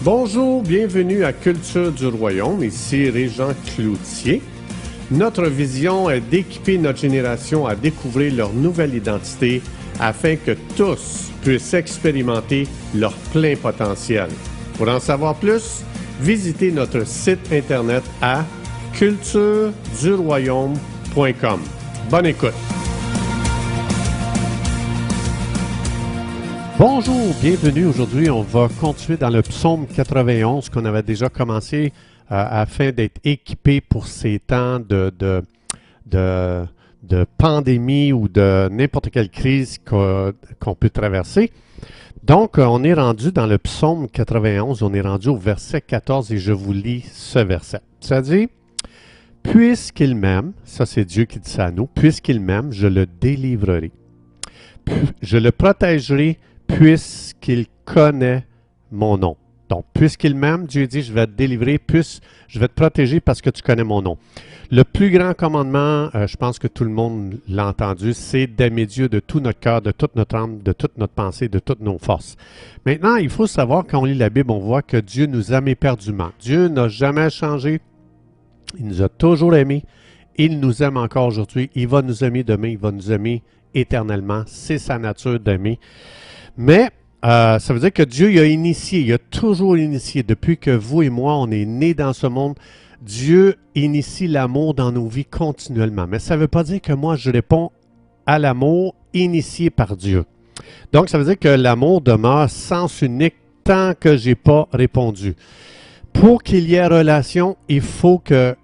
Bonjour, bienvenue à Culture du Royaume, ici Régent Cloutier. Notre vision est d'équiper notre génération à découvrir leur nouvelle identité afin que tous puissent expérimenter leur plein potentiel. Pour en savoir plus, visitez notre site internet à cultureduroyaume.com. Bonne écoute! Bonjour, bienvenue. Aujourd'hui, on va continuer dans le psaume 91 qu'on avait déjà commencé afin d'être équipé pour ces temps de pandémie ou de n'importe quelle crise qu'on peut traverser. Donc, on est rendu dans le psaume 91, on est rendu au verset 14 et je vous lis ce verset. Ça dit, « Puisqu'il m'aime », ça c'est Dieu qui dit ça à nous, « Puisqu'il m'aime, je le délivrerai. Je le protégerai puisqu'il connaît mon nom. » Donc, puisqu'il m'aime, Dieu dit, je vais te délivrer, je vais te protéger parce que tu connais mon nom. Le plus grand commandement, je pense que tout le monde l'a entendu, c'est d'aimer Dieu de tout notre cœur, de toute notre âme, de toute notre pensée, de toutes nos forces. Maintenant, il faut savoir, quand on lit la Bible, on voit que Dieu nous aime éperdument. Dieu n'a jamais changé. Il nous a toujours aimés. Il nous aime encore aujourd'hui. Il va nous aimer demain. Il va nous aimer éternellement. C'est sa nature d'aimer. Mais ça veut dire que Dieu il a initié, il a toujours initié. Depuis que vous et moi, on est nés dans ce monde, Dieu initie l'amour dans nos vies continuellement. Mais ça ne veut pas dire que moi, je réponds à l'amour initié par Dieu. Donc, ça veut dire que l'amour demeure sens unique tant que je n'ai pas répondu. Pour qu'il y ait relation, il faut que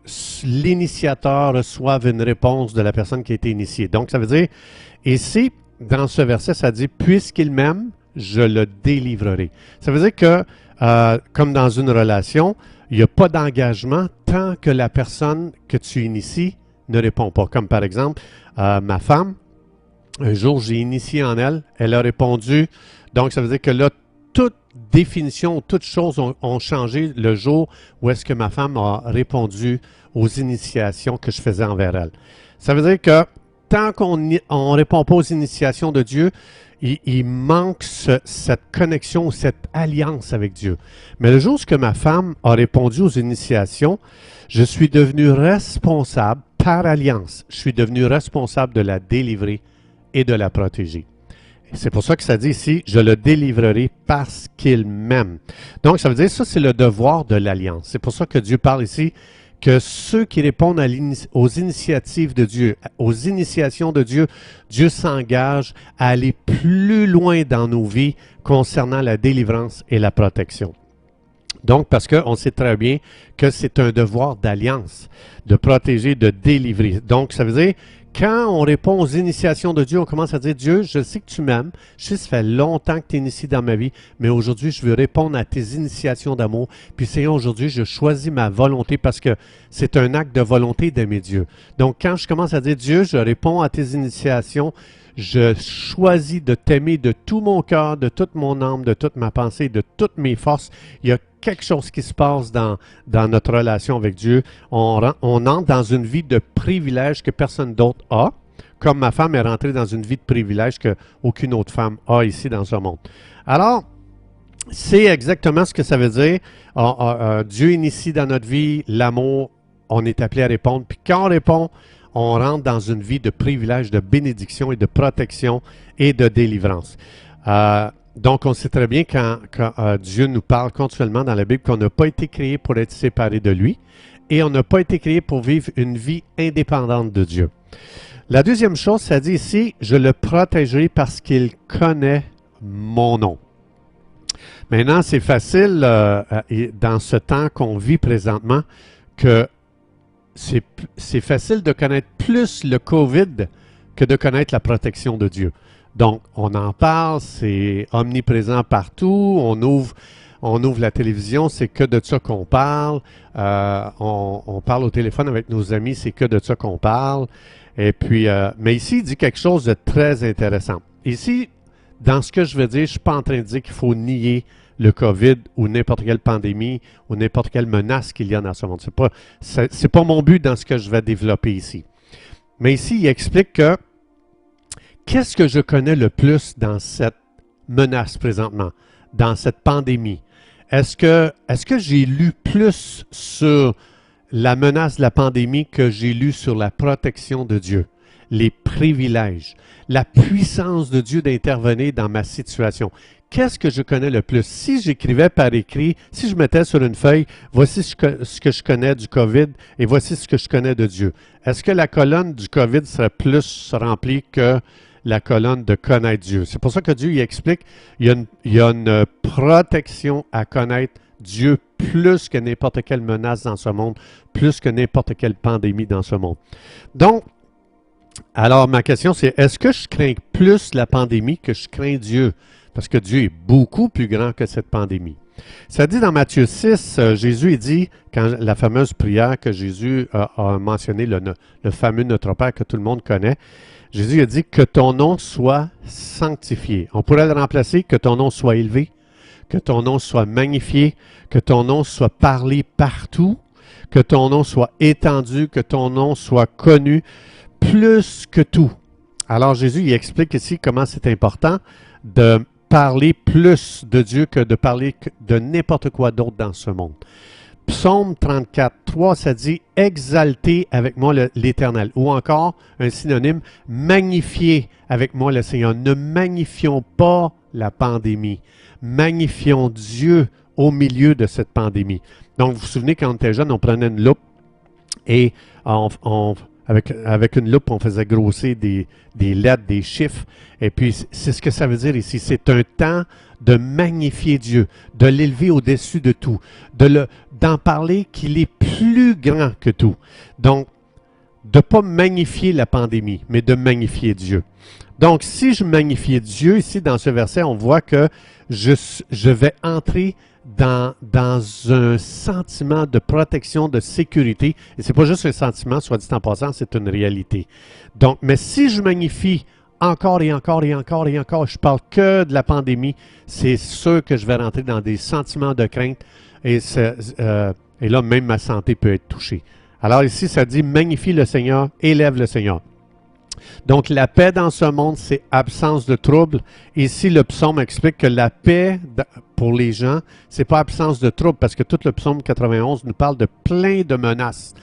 l'initiateur reçoive une réponse de la personne qui a été initiée. Donc, ça veut dire, ici, dans ce verset, ça dit « Puisqu'il m'aime, je le délivrerai ». Ça veut dire que, comme dans une relation, il n'y a pas d'engagement tant que la personne que tu inities ne répond pas. Comme par exemple, ma femme, un jour, j'ai initié en elle, elle a répondu. Donc, ça veut dire que là, toute définition, toutes choses ont changé le jour où est-ce que ma femme a répondu aux initiations que je faisais envers elle. Ça veut dire que tant qu'on ne répond pas aux initiations de Dieu, il manque cette connexion, cette alliance avec Dieu. Mais le jour où ma femme a répondu aux initiations, je suis devenu responsable par alliance. Je suis devenu responsable de la délivrer et de la protéger. C'est pour ça que ça dit ici, je le délivrerai parce qu'il m'aime. Donc, ça veut dire, ça, c'est le devoir de l'alliance. C'est pour ça que Dieu parle ici que ceux qui répondent aux initiatives de Dieu, aux initiations de Dieu, Dieu s'engage à aller plus loin dans nos vies concernant la délivrance et la protection. Donc, parce qu'on sait très bien que c'est un devoir d'alliance, de protéger, de délivrer. Donc, ça veut dire, quand on répond aux initiations de Dieu, on commence à dire, Dieu, je sais que tu m'aimes, je sais que ça fait longtemps que tu es initié dans ma vie, mais aujourd'hui, je veux répondre à tes initiations d'amour. Puis Seigneur, aujourd'hui, je choisis ma volonté parce que c'est un acte de volonté d'aimer Dieu. Donc, quand je commence à dire, Dieu, je réponds à tes initiations, je choisis de t'aimer de tout mon cœur, de toute mon âme, de toute ma pensée, de toutes mes forces. Il y a quelque chose qui se passe dans notre relation avec Dieu. On entre dans une vie de privilège que personne d'autre a, comme ma femme est rentrée dans une vie de privilège qu'aucune autre femme a ici dans ce monde. Alors, c'est exactement ce que ça veut dire. Dieu initie dans notre vie l'amour, on est appelé à répondre. Puis quand on répond, on rentre dans une vie de privilège, de bénédiction et de protection et de délivrance. Donc, on sait très bien quand Dieu nous parle continuellement dans la Bible qu'on n'a pas été créé pour être séparé de lui et on n'a pas été créé pour vivre une vie indépendante de Dieu. La deuxième chose, ça dit ici, je le protégerai parce qu'il connaît mon nom. Maintenant, c'est facile dans ce temps qu'on vit présentement que c'est facile de connaître plus le COVID que de connaître la protection de Dieu. Donc, on en parle, c'est omniprésent partout, on ouvre la télévision, c'est que de ça qu'on parle, on parle au téléphone avec nos amis, c'est que de ça qu'on parle. Et puis, mais ici, il dit quelque chose de très intéressant. Ici, dans ce que je veux dire, je ne suis pas en train de dire qu'il faut nier le COVID ou n'importe quelle pandémie ou n'importe quelle menace qu'il y a dans ce monde. C'est pas mon but dans ce que je vais développer ici. Mais ici, il explique que qu'est-ce que je connais le plus dans cette menace présentement, dans cette pandémie? est-ce que j'ai lu plus sur la menace de la pandémie que j'ai lu sur la protection de Dieu, les privilèges, la puissance de Dieu d'intervenir dans ma situation? Qu'est-ce que je connais le plus? Si j'écrivais par écrit, si je mettais sur une feuille, voici ce que je connais du COVID et voici ce que je connais de Dieu, est-ce que la colonne du COVID serait plus remplie que la colonne de connaître Dieu? C'est pour ça que Dieu il explique, il y a une protection à connaître Dieu plus que n'importe quelle menace dans ce monde, plus que n'importe quelle pandémie dans ce monde. Donc, alors ma question c'est, est-ce que je crains plus la pandémie que je crains Dieu? Parce que Dieu est beaucoup plus grand que cette pandémie. Ça dit dans Matthieu 6, Jésus dit, quand la fameuse prière que Jésus a mentionné, le fameux Notre Père que tout le monde connaît, Jésus a dit que ton nom soit sanctifié. On pourrait le remplacer, que ton nom soit élevé, que ton nom soit magnifié, que ton nom soit parlé partout, que ton nom soit étendu, que ton nom soit connu plus que tout. Alors Jésus, il explique ici comment c'est important de parler plus de Dieu que de parler de n'importe quoi d'autre dans ce monde. Psaume 34, 3, ça dit « Exaltez avec moi l'Éternel » ou encore un synonyme « Magnifiez avec moi le Seigneur ». Ne magnifions pas la pandémie. Magnifions Dieu au milieu de cette pandémie. Donc, vous vous souvenez, quand on était jeune, on prenait une loupe et avec une loupe, on faisait grossir des lettres, des chiffres. Et puis, c'est ce que ça veut dire ici. C'est un temps de magnifier Dieu, de l'élever au-dessus de tout, d'en parler qu'il est plus grand que tout. Donc, de ne pas magnifier la pandémie, mais de magnifier Dieu. Donc, si je magnifiais Dieu, ici, dans ce verset, on voit que je vais entrer dans un sentiment de protection, de sécurité. Et ce n'est pas juste un sentiment, soit dit en passant, c'est une réalité. Donc, mais si je magnifie encore et encore et encore et encore, je parle que de la pandémie, c'est sûr que je vais rentrer dans des sentiments de crainte et là, même ma santé peut être touchée. Alors ici, ça dit « Magnifie le Seigneur, élève le Seigneur ». Donc, la paix dans ce monde, c'est absence de trouble. Ici, le psaume explique que la paix pour les gens, c'est pas absence de trouble, parce que tout le psaume 91 nous parle de plein de menaces.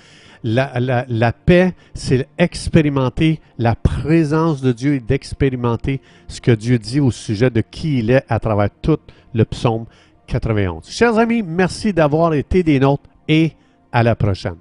La paix, c'est expérimenter la présence de Dieu et d'expérimenter ce que Dieu dit au sujet de qui il est à travers tout le psaume 91. Chers amis, merci d'avoir été des nôtres et à la prochaine.